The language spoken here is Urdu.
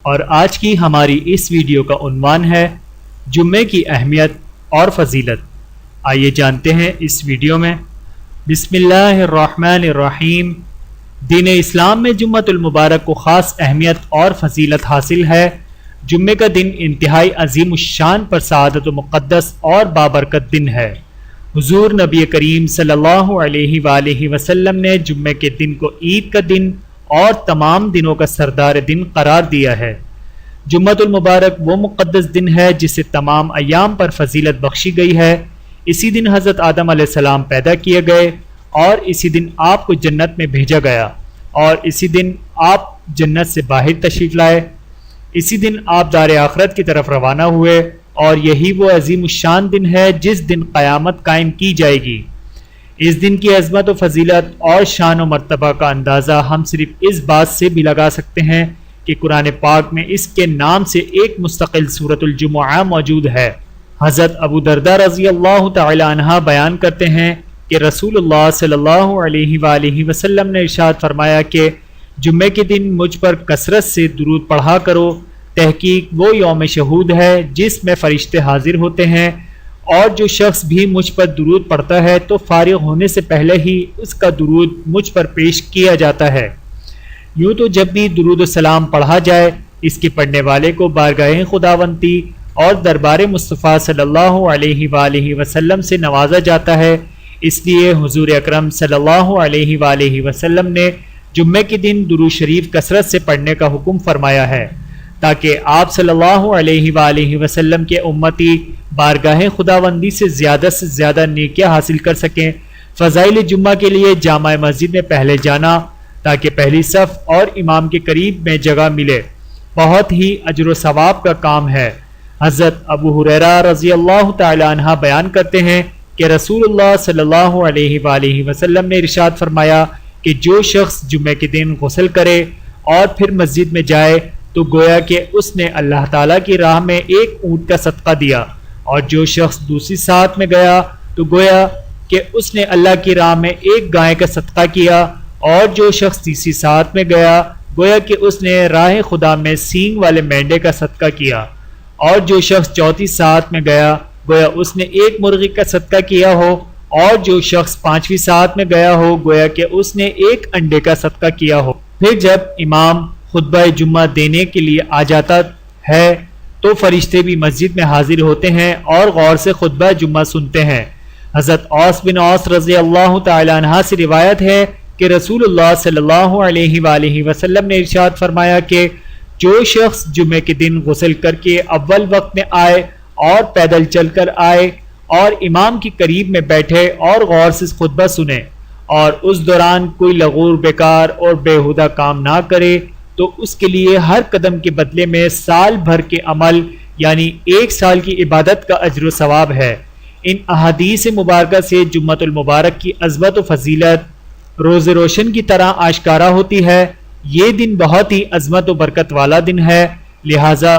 اور آج کی ہماری اس ویڈیو کا عنوان ہے جمعے کی اہمیت اور فضیلت۔ آئیے جانتے ہیں اس ویڈیو میں۔ بسم اللہ الرحمن الرحیم۔ دین اسلام میں جمعۃ المبارک کو خاص اہمیت اور فضیلت حاصل ہے۔ جمعے کا دن انتہائی عظیم الشان پر سعادت و مقدس اور بابرکت دن ہے۔ حضور نبی کریم صلی اللہ علیہ وآلہ وسلم نے جمعے کے دن کو عید کا دن اور تمام دنوں کا سردار دن قرار دیا ہے۔ جمعۃ المبارک وہ مقدس دن ہے جسے تمام ایام پر فضیلت بخشی گئی ہے۔ اسی دن حضرت آدم علیہ السلام پیدا کیے گئے اور اسی دن آپ کو جنت میں بھیجا گیا اور اسی دن آپ جنت سے باہر تشریف لائے۔ اسی دن آپ دار آخرت کی طرف روانہ ہوئے اور یہی وہ عظیم الشان دن ہے جس دن قیامت قائم کی جائے گی۔ اس دن کی عظمت و فضیلت اور شان و مرتبہ کا اندازہ ہم صرف اس بات سے بھی لگا سکتے ہیں کہ قرآن پاک میں اس کے نام سے ایک مستقل سورۃ الجمعہ موجود ہے۔ حضرت ابو درداء رضی اللہ تعالی عنہ بیان کرتے ہیں کہ رسول اللہ صلی اللہ علیہ وآلہ وسلم نے ارشاد فرمایا کہ جمعے کے دن مجھ پر کثرت سے درود پڑھا کرو، تحقیق وہ یوم شہود ہے جس میں فرشتے حاضر ہوتے ہیں، اور جو شخص بھی مجھ پر درود پڑھتا ہے تو فارغ ہونے سے پہلے ہی اس کا درود مجھ پر پیش کیا جاتا ہے۔ یوں تو جب بھی درود و سلام پڑھا جائے اس کے پڑھنے والے کو بارگاہ خداوندی اور دربار مصطفیٰ صلی اللہ علیہ وآلہ وسلم سے نوازا جاتا ہے۔ اس لیے حضور اکرم صلی اللہ علیہ وآلہ وسلم نے جمعے کے دن درود شریف کثرت سے پڑھنے کا حکم فرمایا ہے تاکہ آپ صلی اللہ علیہ وآلہ وسلم کے امتی بارگاہ خداوندی سے زیادہ نیکیاں حاصل کر سکیں۔ فضائل جمعہ کے لیے جامع مسجد میں پہلے جانا تاکہ پہلی صف اور امام کے قریب میں جگہ ملے بہت ہی اجر و ثواب کا کام ہے۔ حضرت ابو ہریرہ رضی اللہ تعالی عنہ بیان کرتے ہیں کہ رسول اللہ صلی اللہ علیہ وآلہ وسلم نے ارشاد فرمایا کہ جو شخص جمعے کے دن غسل کرے اور پھر مسجد میں جائے تو گویا کہ اس نے اللہ تعالیٰ کی راہ میں ایک اونٹ کا صدقہ دیا، اور جو شخص دوسری ساتھ میں گیا تو گویا کہ اس نے اللہ کی راہ میں ایک گائے کا صدقہ کیا، اور جو شخص تیسری ساتھ میں گیا گویا کہ اس نے راہ خدا میں سینگ والے مینڈے کا صدقہ کیا، اور جو شخص چوتھی ساتھ میں گیا گویا اس نے ایک مرغی کا صدقہ کیا ہو، اور جو شخص پانچویں ساتھ میں گیا ہو گویا کہ اس نے ایک انڈے کا صدقہ کیا ہو۔ پھر جب امام خطبہ جمعہ دینے کے لیے آ جاتا ہے تو فرشتے بھی مسجد میں حاضر ہوتے ہیں اور غور سے خطبہ جمعہ سنتے ہیں۔ حضرت اوس بن اوس رضی اللہ تعالی عنہ سے روایت ہے کہ رسول اللہ صلی اللہ علیہ وآلہ وسلم نے ارشاد فرمایا کہ جو شخص جمعے کے دن غسل کر کے اول وقت میں آئے اور پیدل چل کر آئے اور امام کے قریب میں بیٹھے اور غور سے خطبہ سنے اور اس دوران کوئی لغور بیکار اور بیہودہ کام نہ کرے تو اس کے لیے ہر قدم کے بدلے میں سال بھر کے عمل یعنی ایک سال کی عبادت کا اجر و ثواب ہے۔ ان احادیث مبارکہ سے جمعۃ المبارک کی عظمت و فضیلت روز روشن کی طرح آشکارا ہوتی ہے۔ یہ دن بہت ہی عظمت و برکت والا دن ہے، لہٰذا